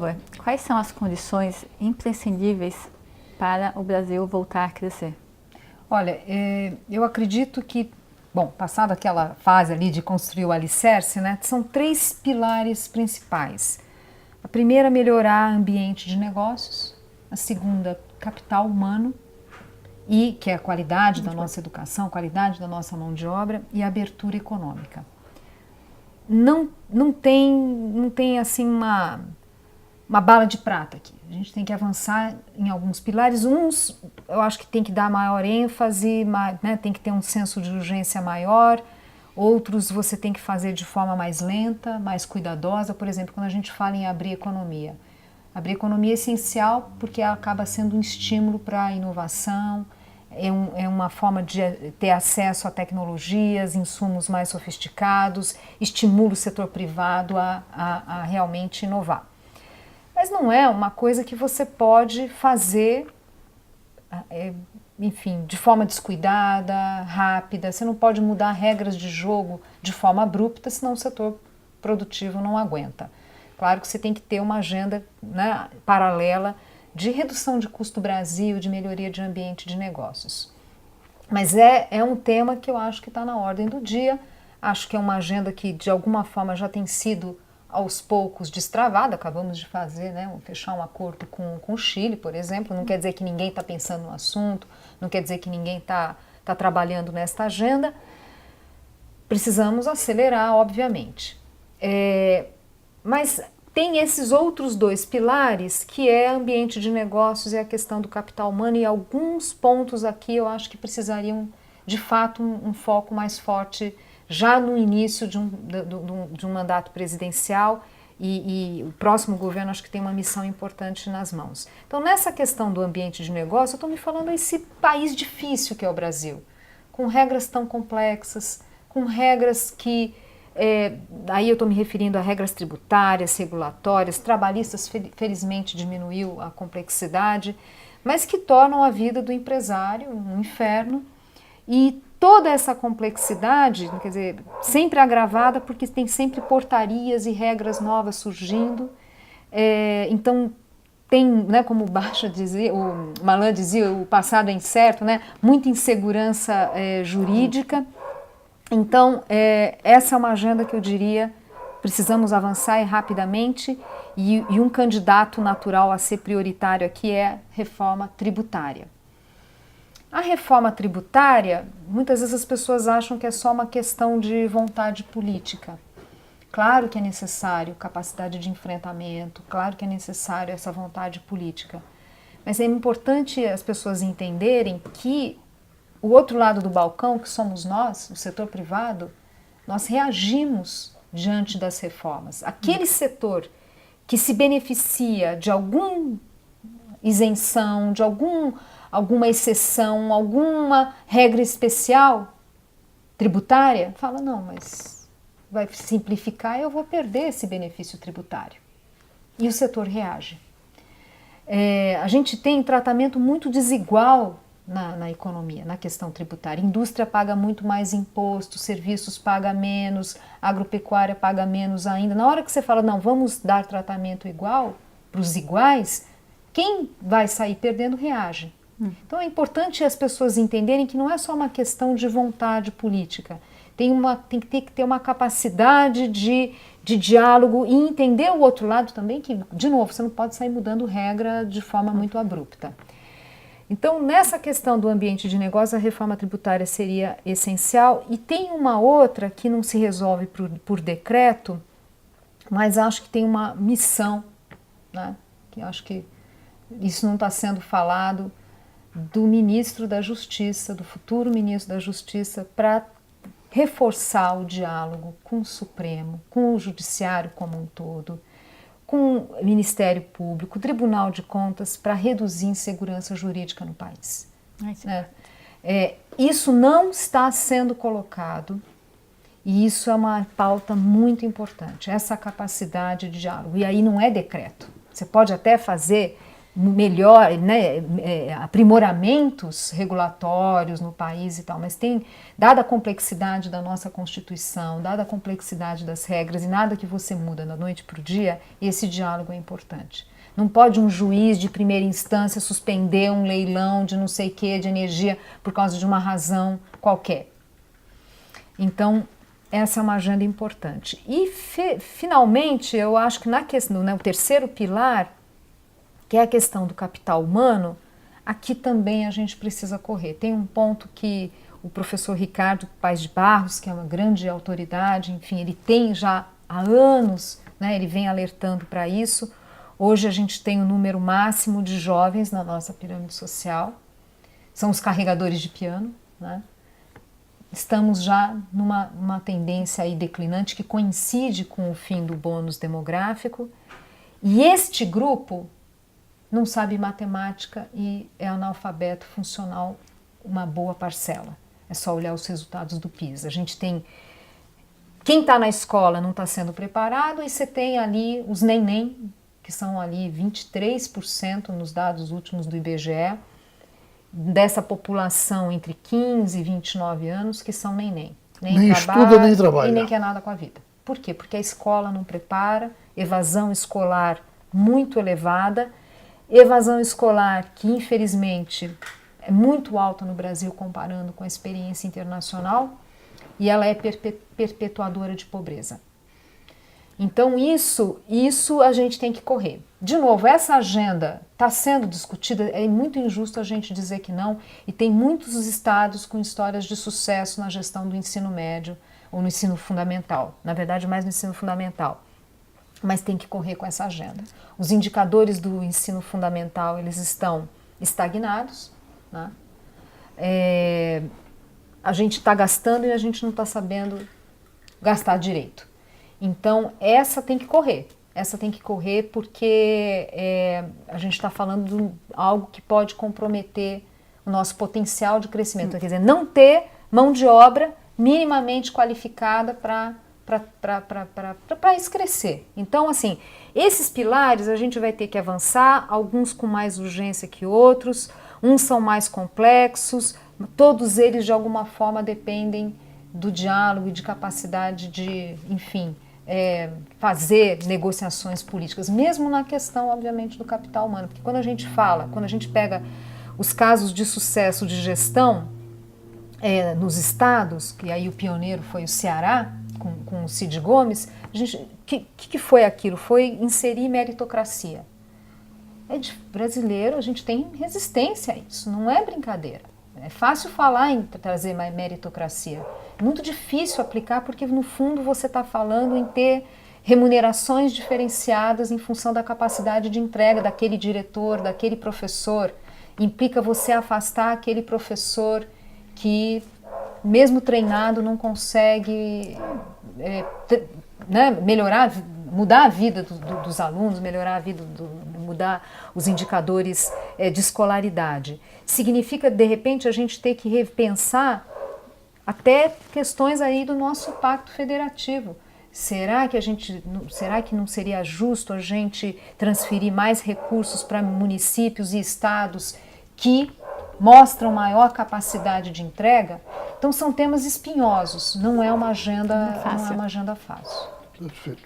favor, quais são as condições imprescindíveis para o Brasil voltar a crescer? Olha, eu acredito que, bom, passada aquela fase ali de construir o alicerce, né, são 3 pilares principais. A primeira, melhorar o ambiente de negócios. A segunda, capital humano, e que é a qualidade da nossa educação, qualidade da nossa mão de obra e a abertura econômica. Não tem assim uma bala de prata aqui. A gente tem que avançar em alguns pilares. Uns eu acho que tem que dar maior ênfase, né, tem que ter um senso de urgência maior. Outros você tem que fazer de forma mais lenta, mais cuidadosa. Por exemplo, quando a gente fala em abrir economia. Abrir economia é essencial porque ela acaba sendo um estímulo para a inovação, é uma forma de ter acesso a tecnologias, insumos mais sofisticados, estimula o setor privado a realmente inovar. Mas não é uma coisa que você pode fazer, enfim, de forma descuidada, rápida. Você não pode mudar regras de jogo de forma abrupta, senão o setor produtivo não aguenta. Claro que você tem que ter uma agenda, né, paralela de redução de custo Brasil, de melhoria de ambiente de negócios. Mas é um tema que eu acho que está na ordem do dia. Acho que é uma agenda que de alguma forma já tem sido aos poucos destravada. Acabamos de fazer, né, fechar um acordo com o Chile, por exemplo. Não quer dizer que ninguém está pensando no assunto, não quer dizer que ninguém está trabalhando nesta agenda. Precisamos acelerar, obviamente. Mas tem esses outros 2 pilares, que é ambiente de negócios e a questão do capital humano, e alguns pontos aqui eu acho que precisariam, de fato, um foco mais forte já no início de um mandato presidencial, e o próximo governo acho que tem uma missão importante nas mãos. Então, nessa questão do ambiente de negócio, eu estou me falando desse país difícil que é o Brasil, com regras tão complexas, com regras que... aí eu estou me referindo a regras tributárias, regulatórias, trabalhistas, felizmente diminuiu a complexidade, mas que tornam a vida do empresário um inferno, e toda essa complexidade, quer dizer, sempre agravada porque tem sempre portarias e regras novas surgindo. Então tem, né, como o Malan dizia, o passado é incerto, né, muita insegurança jurídica. Então, essa é uma agenda que eu diria precisamos avançar rapidamente, e um candidato natural a ser prioritário aqui é a reforma tributária. A reforma tributária, muitas vezes as pessoas acham que é só uma questão de vontade política. Claro que é necessário capacidade de enfrentamento, claro que é necessário essa vontade política, mas é importante as pessoas entenderem que o outro lado do balcão, que somos nós, o setor privado, nós reagimos diante das reformas. Aquele setor que se beneficia de alguma isenção, de alguma exceção, alguma regra especial tributária, fala, não, mas vai simplificar e eu vou perder esse benefício tributário. E o setor reage. A gente tem tratamento muito desigual na economia, na questão tributária. A indústria paga muito mais imposto, serviços paga menos, agropecuária paga menos ainda. Na hora que você fala, não, vamos dar tratamento igual para os iguais, quem vai sair perdendo reage. Então é importante as pessoas entenderem que não é só uma questão de vontade política. Tem que ter uma capacidade de diálogo e entender o outro lado também, que, de novo, você não pode sair mudando regra de forma muito abrupta. Então, nessa questão do ambiente de negócio, a reforma tributária seria essencial, e tem uma outra que não se resolve por decreto, mas acho que tem uma missão, né? Que acho que isso não está sendo falado, do ministro da Justiça, do futuro ministro da Justiça, para reforçar o diálogo com o Supremo, com o Judiciário como um todo, com o Ministério Público, o Tribunal de Contas, para reduzir a insegurança jurídica no país. Isso não está sendo colocado, e isso é uma pauta muito importante, essa capacidade de diálogo. E aí não é decreto. Você pode até fazer melhor, né, aprimoramentos regulatórios no país e tal, mas dada a complexidade da nossa Constituição, dada a complexidade das regras e nada que você muda da noite para o dia, esse diálogo é importante. Não pode um juiz de primeira instância suspender um leilão de não sei o que, de energia, por causa de uma razão qualquer. Então, essa é uma agenda importante. E, finalmente, eu acho que na questão, né, o terceiro pilar, que é a questão do capital humano, aqui também a gente precisa correr. Tem um ponto que o professor Ricardo Paes de Barros, que é uma grande autoridade, enfim, ele tem já há anos, né, ele vem alertando para isso. Hoje a gente tem o número máximo de jovens na nossa pirâmide social, são os carregadores de piano, né? Estamos já numa tendência aí declinante que coincide com o fim do bônus demográfico, e este grupo não sabe matemática e é analfabeto funcional uma boa parcela. É só olhar os resultados do PISA. A gente tem quem está na escola não está sendo preparado, e você tem ali os neném, que são ali 23% nos dados últimos do IBGE, dessa população entre 15 e 29 anos que são nem estuda, nem trabalha. E nem quer nada com a vida. Por quê? Porque a escola não prepara, evasão escolar muito elevada, evasão escolar que infelizmente é muito alta no Brasil comparando com a experiência internacional, e ela é perpetuadora de pobreza. Então isso a gente tem que correr. De novo, essa agenda está sendo discutida, é muito injusto a gente dizer que não, e tem muitos estados com histórias de sucesso na gestão do ensino médio ou no ensino fundamental, na verdade mais no ensino fundamental, mas tem que correr com essa agenda. Os indicadores do ensino fundamental, eles estão estagnados, né? A gente está gastando e a gente não está sabendo gastar direito. Então, essa tem que correr porque a gente está falando de algo que pode comprometer o nosso potencial de crescimento. Quer dizer, não ter mão de obra minimamente qualificada para isso crescer. Então, assim, esses pilares a gente vai ter que avançar, alguns com mais urgência que outros, uns são mais complexos, todos eles de alguma forma dependem do diálogo e de capacidade de, enfim, fazer negociações políticas, mesmo na questão, obviamente, do capital humano. Porque quando a gente pega os casos de sucesso de gestão nos estados, que aí o pioneiro foi o Ceará, com o Cid Gomes, que foi aquilo? Foi inserir meritocracia. Brasileiro, a gente tem resistência a isso, não é brincadeira. É fácil falar em trazer mais meritocracia. É muito difícil aplicar porque, no fundo, você está falando em ter remunerações diferenciadas em função da capacidade de entrega daquele diretor, daquele professor. Implica você afastar aquele professor que, mesmo treinado, não consegue mudar a vida dos alunos, melhorar a vida, mudar os indicadores de escolaridade. Significa, de repente, a gente ter que repensar até questões aí do nosso pacto federativo. Será que não seria justo a gente transferir mais recursos para municípios e estados que mostram maior capacidade de entrega? Então são temas espinhosos, não é uma agenda fácil. Perfeito.